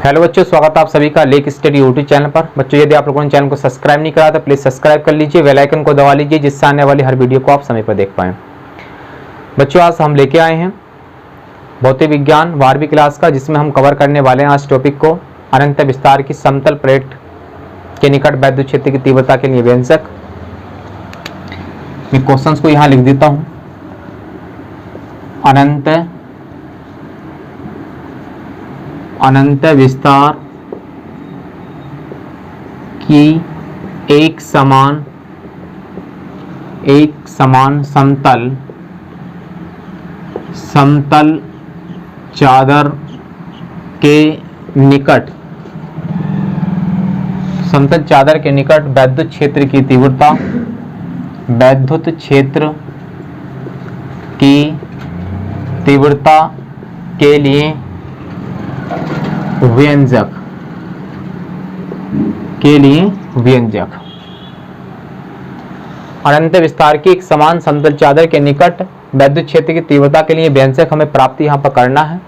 Hello बच्चों, स्वागत है आप सभी का लेक स्टडी यूट्यूब चैनल पर। बच्चों, यदि आप लोगों ने चैनल को सब्सक्राइब नहीं करा तो प्लीज़ सब्सक्राइब कर लीजिए, बेल आइकन को दबा लीजिए, जिससे आने वाली हर वीडियो को आप समय पर देख पाएँ। बच्चों, आज हम लेके आए हैं भौतिक विज्ञान 12वीं क्लास का, जिसमें हम कवर करने वाले हैं आज टॉपिक को अनंत विस्तार की समतल प्लेट के निकट वैद्युत क्षेत्र की तीव्रता के लिए व्यंजक। मैं क्वेश्चंस को यहाँ लिख देता हूँ। अनंत विस्तार की एक समान समतल चादर के निकट वैद्युत क्षेत्र की तीव्रता के लिए व्यंजक। अनंत विस्तार की एक समान समतल चादर के निकट वैद्युत क्षेत्र की तीव्रता के लिए व्यंजक हमें प्राप्त यहाँ पर करना है।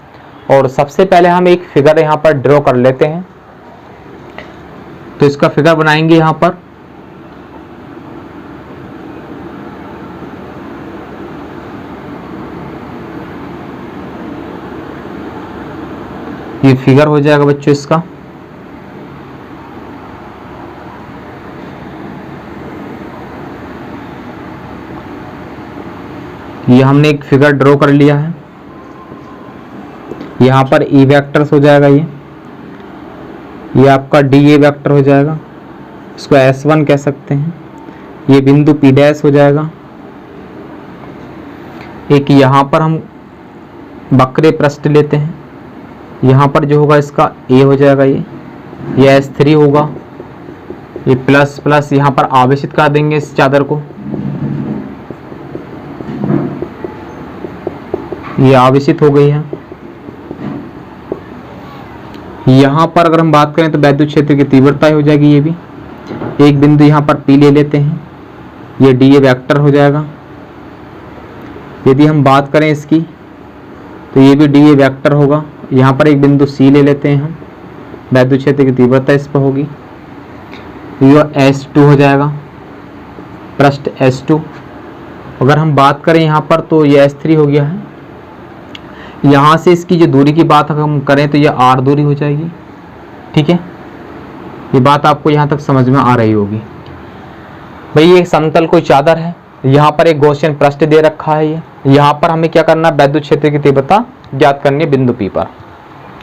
और सबसे पहले हम एक फिगर यहाँ पर ड्रॉ कर लेते हैं। तो इसका फिगर बनाएंगे यहाँ पर। ये फिगर हो जाएगा बच्चों इसका। ये हमने एक फिगर ड्रॉ कर लिया है। यहाँ पर ई वेक्टर्स हो जाएगा। ये आपका डी ए वेक्टर हो जाएगा, इसको S1 कह सकते हैं। ये बिंदु P डैश हो जाएगा। एक यहाँ पर हम वक्र पृष्ठ लेते हैं। यहाँ पर जो होगा इसका ए हो जाएगा। ये S3 होगा। ये प्लस प्लस यहाँ पर आवेशित कर देंगे इस चादर को। ये आवेशित हो गई है। यहाँ पर अगर हम बात करें तो वैद्युत क्षेत्र की तीव्रता हो जाएगी। ये भी एक बिंदु यहाँ पर P ले लेते हैं। ये डी ए वेक्टर हो जाएगा। यदि हम बात करें इसकी तो ये भी डी ए वेक्टर होगा। यहाँ पर एक बिंदु C ले लेते हैं हम। वैद्युत क्षेत्र की तीव्रता इस पर होगी। ये S2 हो जाएगा, पृष्ठ S2। अगर हम बात करें यहाँ पर तो ये S3 हो गया है। यहाँ से इसकी जो दूरी की बात अगर हम करें तो ये R दूरी हो जाएगी। ठीक है, ये बात आपको यहाँ तक समझ में आ रही होगी। भाई ये समतल कोई चादर है। यहाँ पर एक गॉसियन पृष्ठ दे रखा है। ये यहाँ पर हमें क्या करना है, वैद्युत क्षेत्र की तीव्रता ज्ञात करनी है बिंदु P पर।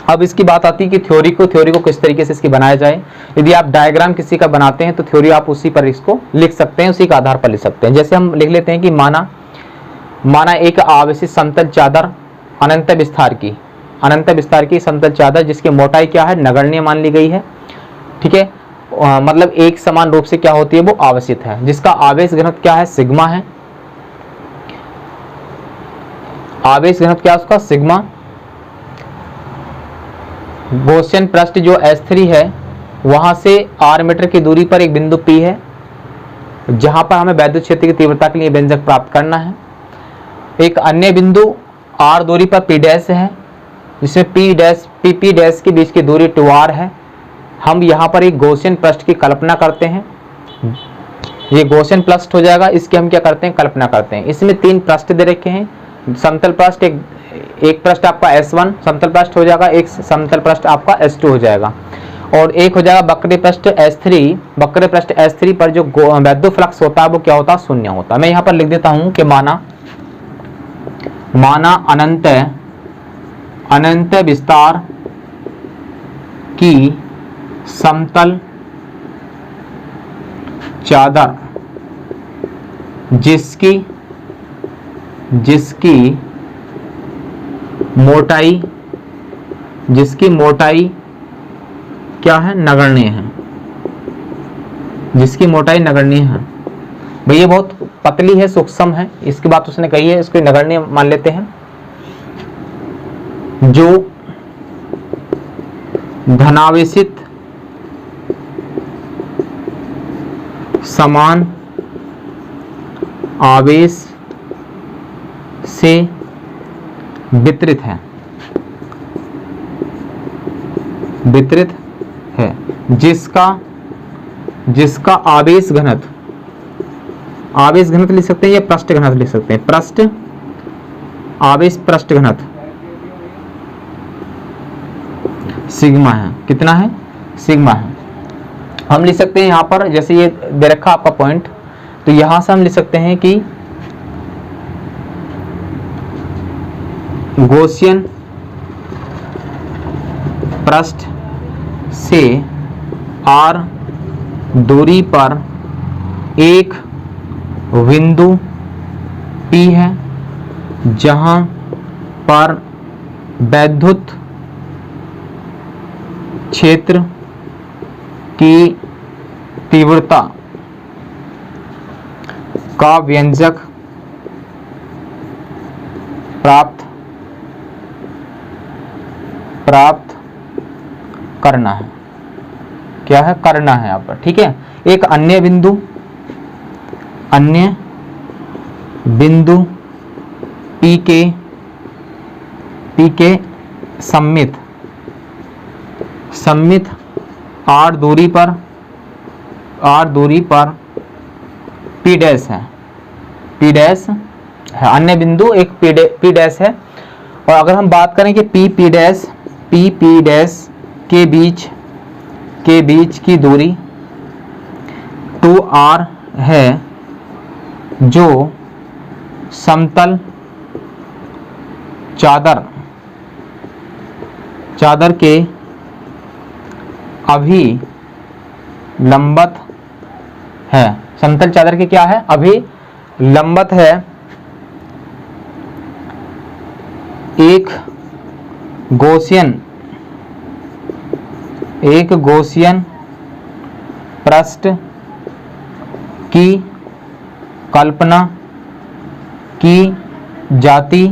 अब इसकी बात आती है कि थ्योरी को किस तरीके से इसकी बनाया जाए। यदि आप डायग्राम किसी का बनाते हैं तो थ्योरी आप उसी पर इसको लिख सकते हैं, उसी के आधार पर लिख सकते हैं। जैसे हम लिख लेते हैं कि माना एक आवेशित समतल चादर अनंत विस्तार की समतल चादर जिसकी मोटाई क्या है, नगण्य मान ली गई है। ठीक है, मतलब एक समान रूप से क्या होती है, वो आवेशित है, जिसका आवेश घनत्व क्या है, सिग्मा है। आवेश घनत्व क्या है उसका, सिग्मा। गॉसियन पृष्ठ जो S3 है वहां से R मीटर की दूरी पर एक बिंदु P है, जहां पर हमें वैद्युत क्षेत्र की तीव्रता के लिए व्यंजक प्राप्त करना है। एक अन्य बिंदु R दूरी पर P डैश है, जिसमें P डैश के बीच की दूरी 2R है। हम यहाँ पर एक गॉसियन पृष्ठ की कल्पना करते हैं। ये गॉसियन पृष्ठ हो जाएगा, इसकी हम क्या करते हैं, कल्पना करते हैं। इसमें 3 पृष्ठ दे रखे हैं। समतल पृष्ठ एक पृष्ठ आपका S1 समतल पृष्ठ हो जाएगा, एक समतल पृष्ठ आपका S2 हो जाएगा, और एक हो जाएगा वक्र पृष्ठ S3। वक्र पृष्ठ S3 पर जो वैद्युत फ्लक्स होता है वो क्या होता है, शून्य होता है। मैं यहाँ पर लिख देता हूँ कि माना अनंत विस्तार की समतल चादर जिसकी मोटाई क्या है, नगण्य है। जिसकी मोटाई नगण्य है। भाई ये बहुत पतली है, सूक्ष्म है, इसकी बात उसने कही है, इसको नगण्य मान लेते हैं। जो धनावेशित समान आवेश से वितरित है। वितरित है, जिसका आवेश घनत्व लिख सकते हैं या पृष्ठ घनत्व लिख सकते हैं, पृष्ठ घनत्व सिग्मा है। कितना है? सिग्मा है। हम लिख सकते हैं यहां पर, जैसे ये दे रखा आपका पॉइंट, तो यहां से हम लिख सकते हैं कि गॉसियन पृष्ठ से r दूरी पर एक बिंदु P है, जहां पर वैद्युत क्षेत्र की तीव्रता का व्यंजक प्राप्त करना है। क्या है? करना है यहाँ पर। ठीक है। एक अन्य बिंदु P के सम्मित r दूरी पर P डैश है, अन्य बिंदु एक P डैश है। और अगर हम बात करें कि P डैश के बीच की दूरी 2r है, जो समतल चादर के अभिलंबत है। समतल चादर के क्या है? अभिलंबत है। एक गॉसियन पृष्ठ की कल्पना की जाती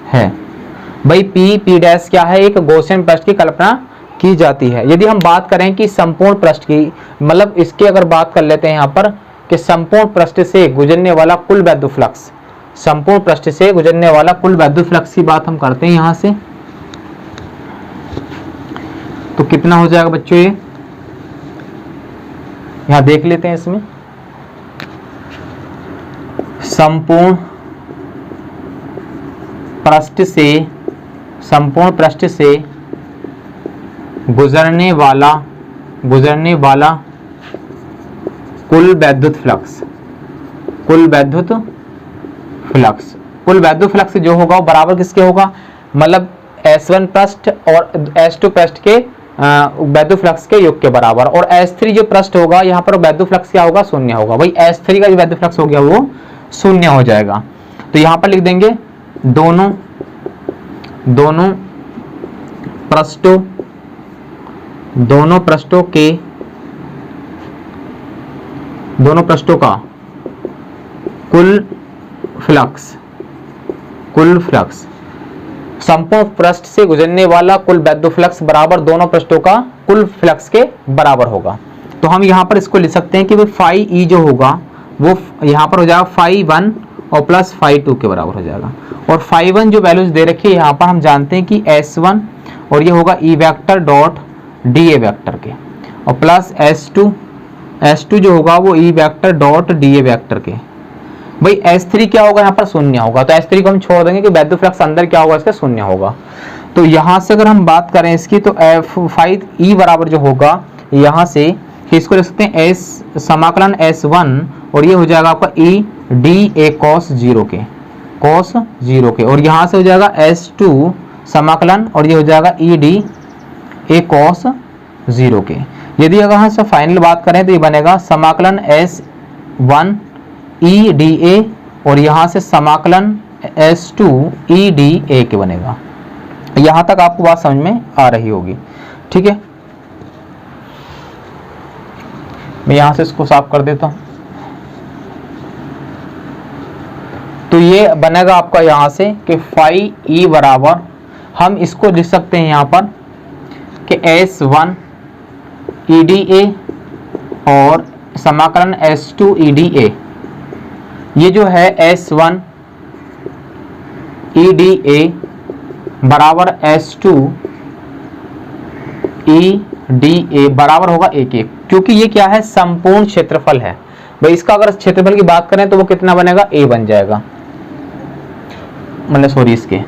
है। भाई P डैश क्या है? एक गॉसियन पृष्ठ की कल्पना की जाती है। यदि हम बात करें कि संपूर्ण पृष्ठ की, मतलब इसकी अगर बात कर लेते हैं यहाँ पर कि संपूर्ण पृष्ठ से गुजरने वाला कुल वैद्युत फ्लक्स, संपूर्ण पृष्ठ से गुजरने वाला कुल वैद्युत फ्लक्स की बात हम करते हैं यहां से, तो कितना हो जाएगा बच्चों? ये यहां देख लेते हैं। इसमें संपूर्ण पृष्ठ से गुजरने वाला कुल वैद्युत फ्लक्स जो होगा वो बराबर किसके होगा? मतलब S1 पृष्ठ और S2 पृष्ठ के वैद्युत फ्लक्स के योग के बराबर। और S3 जो पृष्ठ होगा यहाँ पर वैद्युत फ्लक्स क्या होगा? शून्य होगा। भाई S3 का जो वैद्युत फ्लक्स हो गया वो शून्य हो जाएगा। तो यहाँ पर लिख देंगे दोनों पृष्ठों का कुल फ्लक्स संपूर्ण पृष्ठ से गुजरने वाला कुल वैद्युत फ्लक्स बराबर दोनों पृष्ठों का कुल फ्लक्स के बराबर होगा। तो हम यहाँ पर इसको लिख सकते हैं कि फाई ई जो होगा वो यहाँ पर हो जाएगा फाई 1 और प्लस फाई 2 के बराबर हो जाएगा। और फाई 1 जो वैल्यूज दे रखी है यहाँ पर हम जानते हैं कि S1 और ये होगा E vector dot DA vector के, और प्लस S2 जो होगा वो E vector dot DA vector के। भाई S3 क्या होगा? यहाँ पर शून्य होगा, तो S3 को हम छोड़ देंगे कि वैद्युत फ्लक्स अंदर क्या होगा? इसका शून्य होगा। तो यहाँ से अगर हम बात करें इसकी, तो फाई ई बराबर जो होगा यहाँ से इसको लिख सकते हैं S समाकलन S1 और ये हो जाएगा आपका E D A cos 0 के, और यहाँ से हो जाएगा S2 समाकलन और ये हो जाएगा E D A cos 0 के। यदि अगर यहाँ से फाइनल बात करें तो ये बनेगा समाकलन S1 E D A और यहाँ से समाकलन S2 E D A के बनेगा। यहाँ तक आपको बात समझ में आ रही होगी। ठीक है, मैं यहाँ से इसको साफ कर देता हूँ। तो ये बनेगा आपका यहाँ से कि फाई ई बराबर, हम इसको लिख सकते हैं यहाँ पर कि S1 EDA और समाकलन S2 EDA। ये जो है S1 EDA बराबर S2 ई डी ए बराबर होगा 1 1, क्योंकि ये क्या है, संपूर्ण क्षेत्रफल है भाई। इसका अगर क्षेत्रफल की बात करें तो वो कितना बनेगा, ए बन जाएगा, मतलब सॉरी इसके,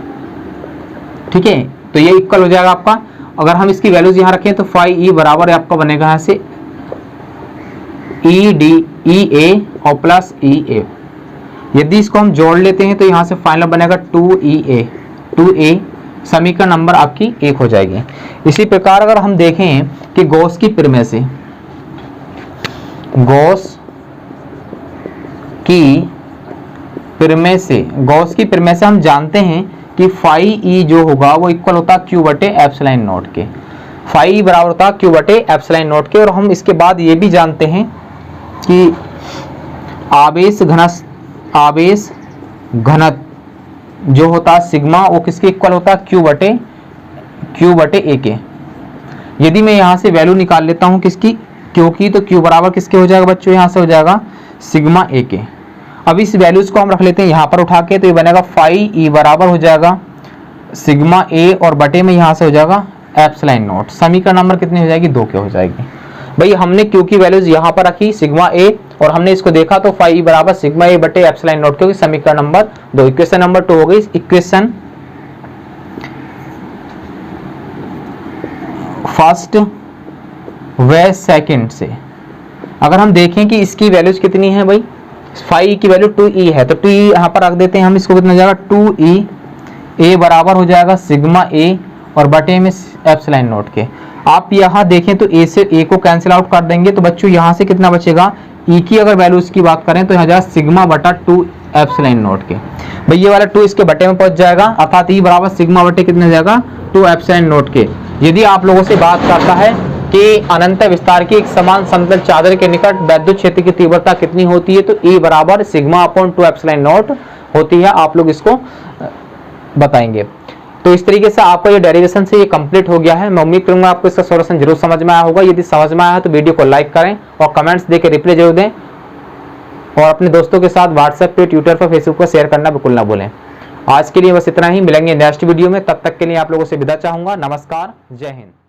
ठीक है। तो ये इक्वल हो जाएगा आपका। अगर हम इसकी वैल्यूज यहां रखें तो 5e बराबर आपका बनेगा यहां से ई डी ई ए और प्लस ई ए। यदि इसको हम जोड़ लेते हैं तो यहां से फाइनल बनेगा 2e 2a, समीकरण नंबर आपकी 1 हो जाएगी। इसी प्रकार अगर हम देखें कि गॉस की प्रमेय से, गॉस की प्रमेय से हम जानते हैं कि फाई ई जो होगा वो इक्वल होता है क्यू बटे एप्सिलॉन नॉट के। फाई ई बराबर होता है क्यू बटे एप्सिलॉन नॉट के। और हम इसके बाद ये भी जानते हैं कि आवेश घनत्व जो होता है सिग्मा, वो किसके इक्वल होता है, क्यू बटे ए के। यदि मैं यहाँ से वैल्यू निकाल लेता हूँ किसकी, क्यू की, तो क्यू बराबर किसके हो जाएगा बच्चों, यहाँ से हो जाएगा सिग्मा ए के। अब इस वैल्यूज को हम रख लेते हैं यहाँ पर उठा के, तो ये बनेगा 5e बराबर हो जाएगा सिग्मा ए और बटे में यहाँ से हो जाएगा एप्सिलॉन नॉट। समीकरण नंबर कितनी हो जाएगी, 2 के हो जाएगी। भाई हमने क्यू की वैल्यूज यहाँ पर रखी सिग्मा ए, और हमने इसको देखा तो 5e बराबर सिग्मा ए बटे एप्सिलॉन नॉट, क्योंकि समीकरण नंबर 2। इक्वेशन नंबर 2 हो गई। इक्वेशन फर्स्ट व सेकंड से अगर हम देखें कि इसकी वैल्यूज कितनी है भाई, 5e की वैल्यू 2e है, तो 2e यहाँ पर रख देते हैं हम। इसको कितना जाएगा 2e a बराबर हो जाएगा सिग्मा a और बटे में एप्सिलॉन नॉट के। आप यहाँ देखें तो a से a को कैंसिल आउट कर देंगे, तो बच्चों यहाँ से कितना बचेगा, e की अगर वैल्यूज की बात करें तो यहाँ जाएगा सिग्मा बटा 2 एप्सिलॉन नॉट के। भाई ये वाला 2 इसके बटे में पहुंच जाएगा, अर्थात e बराबर सिग्मा बटे कितने जाएगा, 2 एप्सिलॉन नॉट के। यदि आप लोगों से बात करता है कि अनंत विस्तार की एक समान समतल चादर के निकट वैद्युत क्षेत्र की तीव्रता कितनी होती है, तो E बराबर सिग्मा अपॉन 2 एप्सिलॉन नॉट होती है। आप लोग इसको बताएंगे। तो इस तरीके से आपका ये डेरिवेशन से ये कंप्लीट हो गया है। मैं उम्मीद करूंगा आपको इसका सॉल्यूशन जरूर समझ में आया होगा। यदि समझ में आया तो वीडियो को लाइक करें और कमेंट्स देकर रिप्लाई जरूर दें, और अपने दोस्तों के साथ व्हाट्सएप पे, ट्विटर पर, फेसबुक पर शेयर करना बिल्कुल ना भूलें। आज के लिए बस इतना ही, मिलेंगे नेक्स्ट वीडियो में। तब तक के लिए आप लोगों से विदा चाहूंगा। नमस्कार, जय हिंद।